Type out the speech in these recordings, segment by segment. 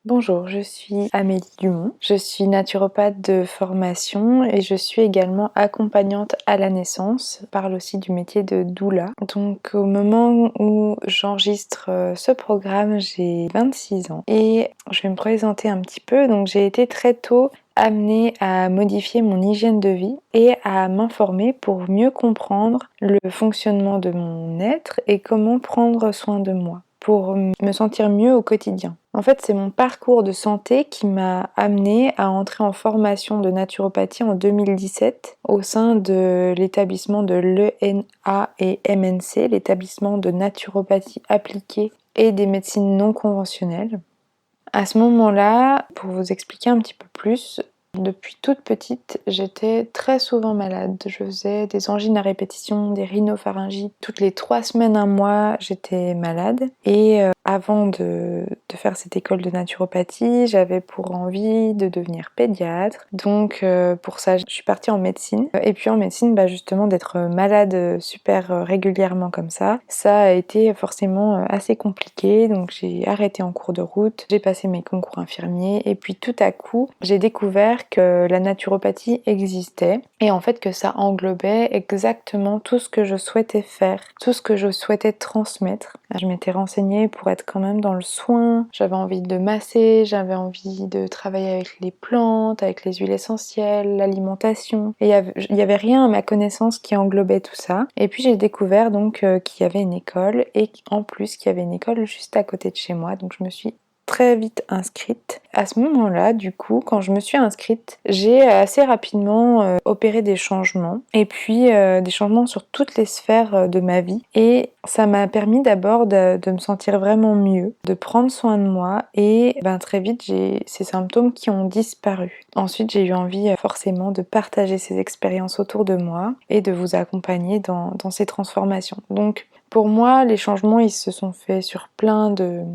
Bonjour, je suis Amélie Dumont. Je suis naturopathe de formation et je suis également accompagnante à la naissance. Je parle aussi du métier de doula. Donc au moment où j'enregistre ce programme, j'ai 26 ans et je vais me présenter un petit peu. Donc j'ai été très tôt amenée à modifier mon hygiène de vie et à m'informer pour mieux comprendre le fonctionnement de mon être et comment prendre soin de moi pour me sentir mieux au quotidien. En fait, c'est mon parcours de santé qui m'a amenée à entrer en formation de naturopathie en 2017 au sein de l'établissement de l'ENA et MNC, l'établissement de naturopathie appliquée et des médecines non conventionnelles. À ce moment-là, pour vous expliquer un petit peu plus, depuis toute petite, j'étais très souvent malade. Je faisais des angines à répétition, des rhinopharyngites. Toutes les 3 semaines, un mois, j'étais malade. Et avant de faire cette école de naturopathie, j'avais pour envie de devenir pédiatre. Donc pour ça, je suis partie en médecine. Et puis en médecine, justement, d'être malade super régulièrement comme ça a été forcément assez compliqué. Donc j'ai arrêté en cours de route, j'ai passé mes concours infirmiers. Et puis tout à coup, j'ai découvert que la naturopathie existait et en fait que ça englobait exactement tout ce que je souhaitais faire, tout ce que je souhaitais transmettre. Je m'étais renseignée pour être quand même dans le soin, j'avais envie de masser, j'avais envie de travailler avec les plantes, avec les huiles essentielles, l'alimentation, et il y avait rien à ma connaissance qui englobait tout ça. Et puis j'ai découvert donc qu'il y avait une école et en plus qu'il y avait une école juste à côté de chez moi, donc je me suis très vite inscrite. À ce moment-là, du coup, quand je me suis inscrite, j'ai assez rapidement opéré des changements, et puis des changements sur toutes les sphères de ma vie. Et ça m'a permis d'abord de me sentir vraiment mieux, de prendre soin de moi, et très vite, j'ai ces symptômes qui ont disparu. Ensuite, j'ai eu envie forcément de partager ces expériences autour de moi et de vous accompagner dans ces transformations. Donc, pour moi, les changements, ils se sont faits sur plein de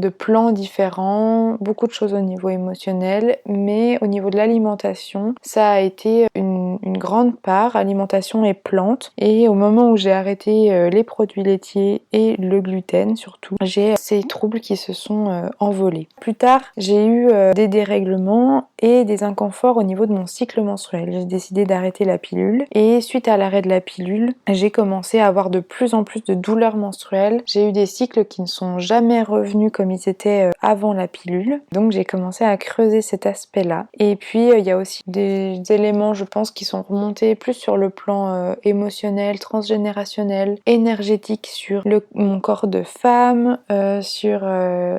plans différents, beaucoup de choses au niveau émotionnel, mais au niveau de l'alimentation, ça a été une grande part, alimentation et plantes. Et au moment où j'ai arrêté les produits laitiers et le gluten surtout, j'ai ces troubles qui se sont envolés. Plus tard, j'ai eu des dérèglements et des inconforts au niveau de mon cycle menstruel. J'ai décidé d'arrêter la pilule et suite à l'arrêt de la pilule, j'ai commencé à avoir de plus en plus de douleurs menstruelles. J'ai eu des cycles qui ne sont jamais revenus comme ils étaient avant la pilule. Donc j'ai commencé à creuser cet aspect-là. Et puis il y a aussi des éléments, je pense, qui sont remontés plus sur le plan émotionnel, transgénérationnel, énergétique, sur mon corps de femme, sur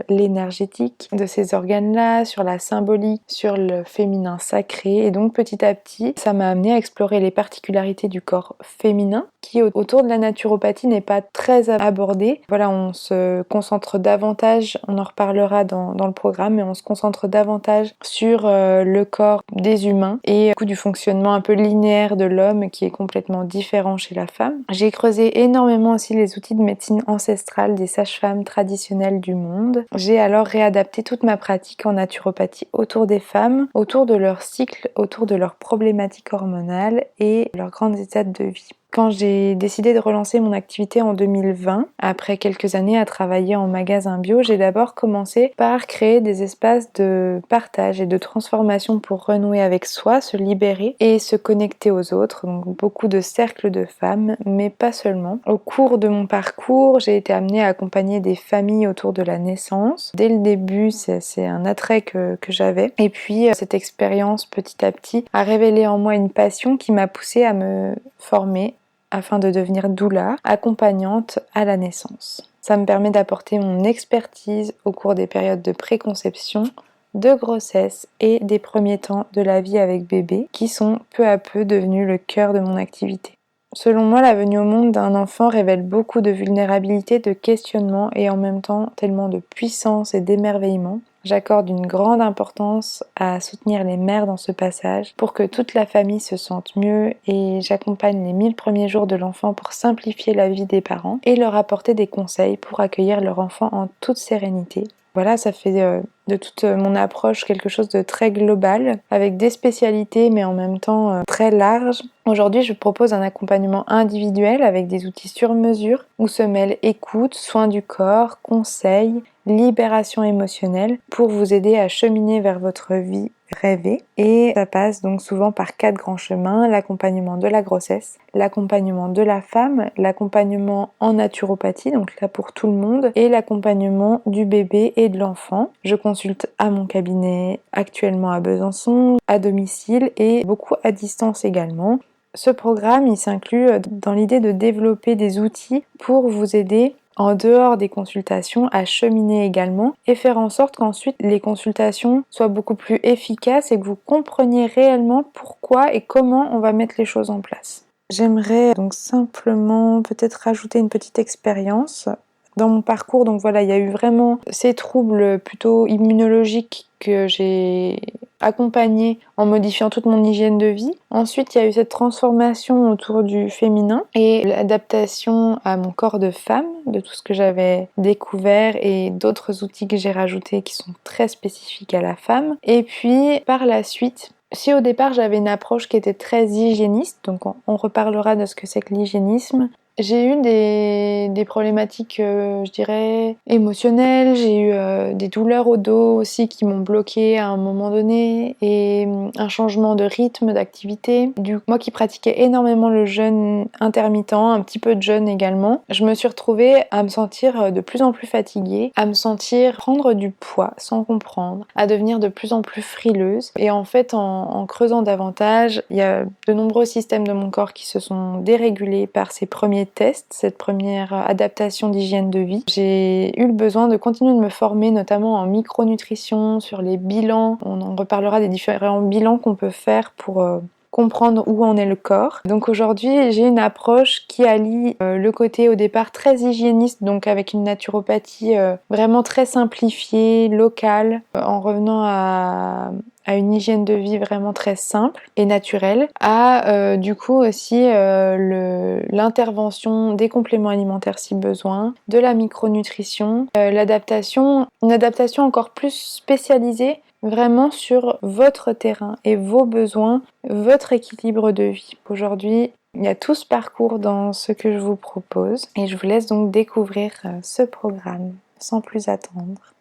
l'énergétique de ces organes-là, sur la symbolique, sur le féminin sacré. Et donc petit à petit, ça m'a amené à explorer les particularités du corps féminin qui autour de la naturopathie n'est pas très abordé. Voilà, on se concentre davantage, on en reparlera dans le programme, mais on se concentre davantage sur le corps des humains et du coup du fonctionnement un peu linéaire de l'homme qui est complètement différent chez la femme. J'ai creusé énormément aussi les outils de médecine ancestrale des sages-femmes traditionnelles du monde. J'ai alors réadapté toute ma pratique en naturopathie autour des femmes, autour de leur cycle, autour de leurs problématiques hormonales et leurs grandes étapes de vie. Quand j'ai décidé de relancer mon activité en 2020, après quelques années à travailler en magasin bio, j'ai d'abord commencé par créer des espaces de partage et de transformation pour renouer avec soi, se libérer et se connecter aux autres. Donc beaucoup de cercles de femmes, mais pas seulement. Au cours de mon parcours, j'ai été amenée à accompagner des familles autour de la naissance. Dès le début, c'est un attrait que j'avais. Et puis cette expérience petit à petit a révélé en moi une passion qui m'a poussée à me former afin de devenir doula, accompagnante à la naissance. Ça me permet d'apporter mon expertise au cours des périodes de préconception, de grossesse et des premiers temps de la vie avec bébé, qui sont peu à peu devenus le cœur de mon activité. Selon moi, la venue au monde d'un enfant révèle beaucoup de vulnérabilité, de questionnement et en même temps tellement de puissance et d'émerveillement. J'accorde une grande importance à soutenir les mères dans ce passage pour que toute la famille se sente mieux et j'accompagne les 1000 premiers jours de l'enfant pour simplifier la vie des parents et leur apporter des conseils pour accueillir leur enfant en toute sérénité. Voilà, ça fait de toute mon approche quelque chose de très global, avec des spécialités mais en même temps très large. Aujourd'hui, je propose un accompagnement individuel avec des outils sur mesure où se mêlent écoute, soins du corps, conseils libération émotionnelle pour vous aider à cheminer vers votre vie rêvée. Et ça passe donc souvent par 4 grands chemins: l'accompagnement de la grossesse, l'accompagnement de la femme, l'accompagnement en naturopathie, donc là pour tout le monde, et l'accompagnement du bébé et de l'enfant. Je consulte à mon cabinet actuellement à Besançon, à domicile et beaucoup à distance également. Ce programme, il s'inclut dans l'idée de développer des outils pour vous aider en dehors des consultations à cheminer également et faire en sorte qu'ensuite les consultations soient beaucoup plus efficaces et que vous compreniez réellement pourquoi et comment on va mettre les choses en place. J'aimerais donc simplement peut-être rajouter une petite expérience. Dans mon parcours, donc voilà, il y a eu vraiment ces troubles plutôt immunologiques que j'ai accompagnés en modifiant toute mon hygiène de vie. Ensuite, il y a eu cette transformation autour du féminin et l'adaptation à mon corps de femme, de tout ce que j'avais découvert et d'autres outils que j'ai rajoutés qui sont très spécifiques à la femme. Et puis, par la suite, si au départ j'avais une approche qui était très hygiéniste, donc on reparlera de ce que c'est que l'hygiénisme, j'ai eu des problématiques, je dirais, émotionnelles. J'ai eu des douleurs au dos aussi qui m'ont bloquée à un moment donné et un changement de rythme, d'activité. Moi qui pratiquais énormément le jeûne intermittent, un petit peu de jeûne également, je me suis retrouvée à me sentir de plus en plus fatiguée, à me sentir prendre du poids sans comprendre, à devenir de plus en plus frileuse. Et en fait, en creusant davantage, il y a de nombreux systèmes de mon corps qui se sont dérégulés par ces premiers tests, cette première adaptation d'hygiène de vie. J'ai eu le besoin de continuer de me former, notamment en micronutrition, sur les bilans. On en reparlera des différents bilans qu'on peut faire pour comprendre où en est le corps. Donc aujourd'hui, j'ai une approche qui allie le côté au départ très hygiéniste, donc avec une naturopathie vraiment très simplifiée, locale, en revenant à une hygiène de vie vraiment très simple et naturelle, à du coup aussi l'intervention des compléments alimentaires si besoin, de la micronutrition, l'adaptation, une adaptation encore plus spécialisée vraiment sur votre terrain et vos besoins, votre équilibre de vie. Aujourd'hui, il y a tout ce parcours dans ce que je vous propose et je vous laisse donc découvrir ce programme sans plus attendre.